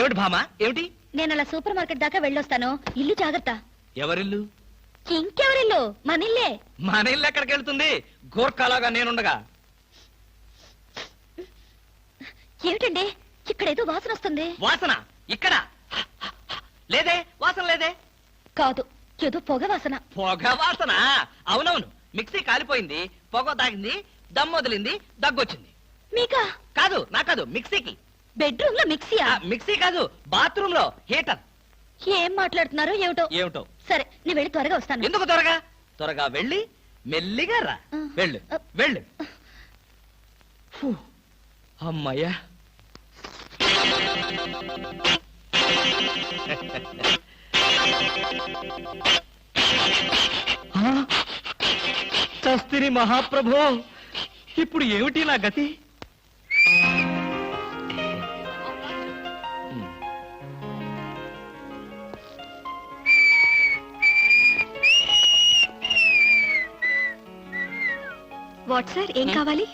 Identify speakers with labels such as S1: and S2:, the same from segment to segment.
S1: ఏమిటి భామా ఏమిటి?
S2: నేను అలా సూపర్ మార్కెట్ దాకా వెళ్ళొస్తాను. ఇల్లు జాగ్రత్త.
S1: ఎవరిల్లు?
S2: ఇంకెవరిల్లు? మనిల్లే.
S1: మన ఇల్లు ఎక్కడికి వెళ్తుంది? గోర్ఖాలాగా నేనుండగా.
S2: ఏమిటండి ఇక్కడేదో వాసన వస్తుంది.
S1: వాసన ఇక్కడ లేదే, వాసన లేదే.
S2: కాదు, ఏదో పొగ వాసన.
S1: పొగ వాసన? అవునవును, మిక్సీ కాలిపోయింది, పొగ తాగింది, దమ్ వదిలింది, దగ్గొచ్చింది.
S2: మీకా?
S1: కాదు, నా కాదు, మిక్సీకి.
S2: బెడ్రూమ్ లో మిక్సీయా?
S1: మిక్సీ కాదు, బాత్రూమ్ లో హీటర్.
S2: ఏం మాట్లాడుతున్నారో ఏమిటో.
S1: ఏమిటో?
S2: సరే, నేను వెళ్ళి త్వరగా వస్తాను.
S1: ఎందుకు త్వరగా? త్వరగా వెళ్ళి మెల్లిగా రా. వెళ్ళు వెళ్ళు. అమ్మయ్యా. చస్తిని మహాప్రభో, ఇప్పుడు ఏమిటి నా గతి?
S2: వాట్ సార్, ఏం కావాలి?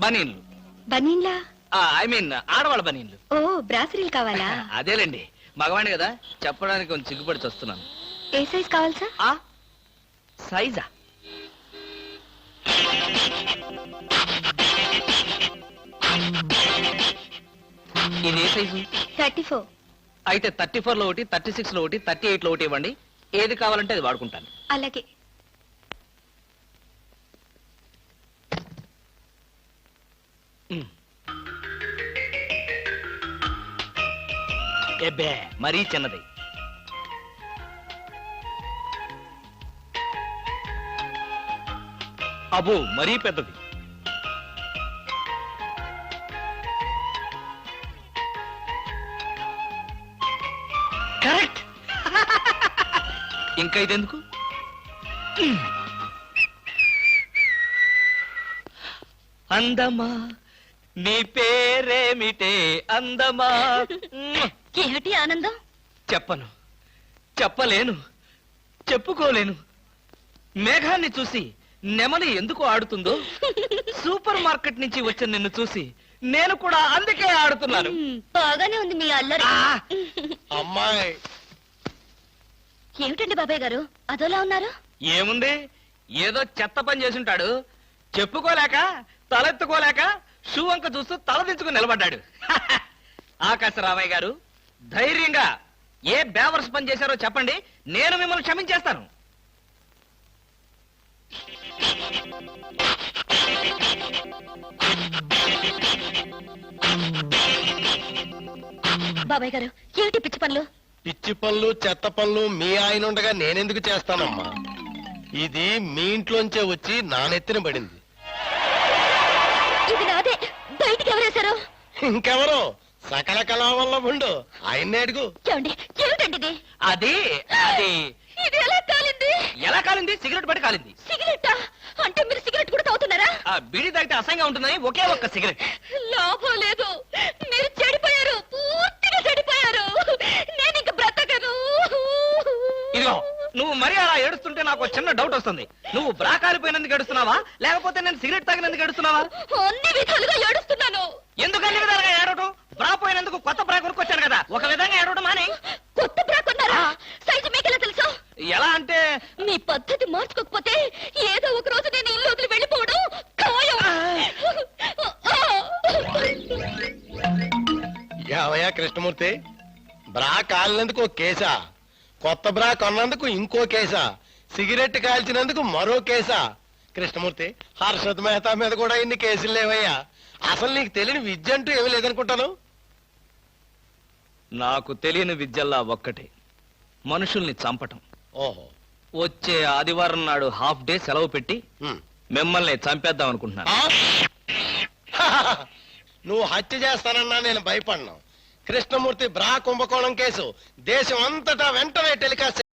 S1: బనీన్లు.
S2: బనీన్లా?
S1: ఐ మీన్ ఆడవాళ్ళ బనీన్లు.
S2: ఓ, బ్రాసరీలు కావాలా?
S1: అదేలేండి, మగవాణ్ణి కదా, చెప్పడానికి కొంచెం సిగ్గుపడి వస్తున్నాను.
S2: ఏ సైజ్ కావాలి సార్?
S1: సైజా? ఇది ఏ సైజు?
S2: 34.
S1: అయితే 34 లో ఒకటి, 36 లో ఒకటి, 38 లో ఒకటి ఇవ్వండి. ఏది కావాలంటే అది వాడుకుంటాను.
S2: అలాగే.
S1: ఎబ్బే, మరీ చిన్నది. అబ్బో, మరీ పెద్దది. కరెక్ట్. ఇంకా ఇదెందుకు? అందమా నీ పేరేమిటే అందమా?
S2: ఏమిటి ఆనందం?
S1: చెప్పను, చెప్పలేను, చెప్పుకోలేను. మేఘాన్ని చూసి నెమలి ఎందుకు ఆడుతుందో, సూపర్ మార్కెట్ నుంచి వచ్చిన నిన్ను చూసి నేను కూడా అందుకే ఆడుతున్నాను.
S2: బాగానే ఉంది మీ అల్లరి.
S3: అమ్మాయి
S2: ఏమిటండి బాబాయ్ గారు అదోలా ఉన్నారు?
S1: ఏముంది, ఏదో చెత్త పని చేసుంటాడు. చెప్పుకోలేక, తలెత్తుకోలేక షూ వంక చూస్తూ తలదించుకుని నిలబడ్డాడు. ఆకాశరామయ్య గారు, ధైర్యంగా ఏ బేవర్స్ పని చేశారో చెప్పండి, నేను మిమ్మల్ని క్షమించేస్తాను.
S2: బాబాయ్ గారు, ఏమిటి పిచ్చి పనులు?
S3: పిచ్చి పనులు చెత్త పనులు మీ ఆయన ఉండగా నేనెందుకు చేస్తానమ్మా? ఇది మీ ఇంట్లోంచే వచ్చి నా నెత్తిన పడింది.
S2: ఇది నాదే, బయటికి ఎవరేశారు?
S3: ఇంకెవరో సకల కళావల్లభుండు, ఆయన్నే అడుగు.
S2: ఏమండి, ఏమిటండి ఇది?
S1: అది అది
S2: ఇది ఎలా కాలింది?
S1: ఎలా కాలింది? సిగరెట్ పడి కాలింది.
S2: సిగరెట్టా? అంటే మీరు సిగరెట్ కూడా తాగుతున్నారా?
S1: బీడీ తాగితే అసహ్యంగా ఉంటుందని ఒకే ఒక్క సిగరెట్.
S2: లాభం లేదు, మీరు చెడిపోయారు, పూర్తిగా చెడిపోయారు. నేను ఇంక బ్రతకను.
S1: ఇదిగో, నువ్వు మరీ అలా ఏడుస్తుంటే నాకు ఒక చిన్న డౌట్ వస్తుంది. నువ్వు బ్రా కాలిపోయినందుకు ఏడుస్తున్నావా, లేకపోతే నేను సిగరెట్ తాగినందుకు ఏడుస్తున్నావా?
S2: అన్ని విధాలుగా ఏడుస్తున్నాను.
S1: ఎందుకు అన్ని విధాలుగా ఏడవటం? బ్రా పోయినందుకు కొత్త బ్రా కొనుక్కొచ్చాను కదా, ఒక విధంగా ఏడవడం మాని.
S2: కొత్త బ్రా కొన్నారా? సైజు మీకెలా తెలుసు?
S1: ఎలా అంటే,
S2: మీ పద్ధతి మార్చుకోకపోతే ఏదో ఒక రోజు నేను ఇల్లు వదిలి వెళ్ళిపోవడం ఖాయం.
S3: యావయ్యా కృష్ణమూర్తి, బ్రా కాలినందుకు ఒక కేసా, కొత్త బ్రా కొన్నందుకు ఇంకో కేసా, సిగరెట్ కాల్చినందుకు మరో కేసా? కృష్ణమూర్తి, హర్షద్ మెహతా మీద కూడా ఇన్ని కేసులు లేవయ్యా. అసలు నీకు తెలియని విద్య అంటూ ఏమీ లేదనుకుంటాను.
S1: నాకు తెలియని విద్యల్లా ఒక్కటే, మనుషుల్ని చంపటం.
S3: ఓహో,
S1: వచ్చే ఆదివారం నాడు హాఫ్ డే సెలవు పెట్టి మిమ్మల్ని చంపేద్దాం అనుకుంటున్నాను.
S3: నువ్వు హత్య చేస్తానన్నా నేను భయపడ్ను. కృష్ణమూర్తి బ్రా కుంభకోణం కేసు దేశం అంతటా వెంటనే టెలికాస్ట్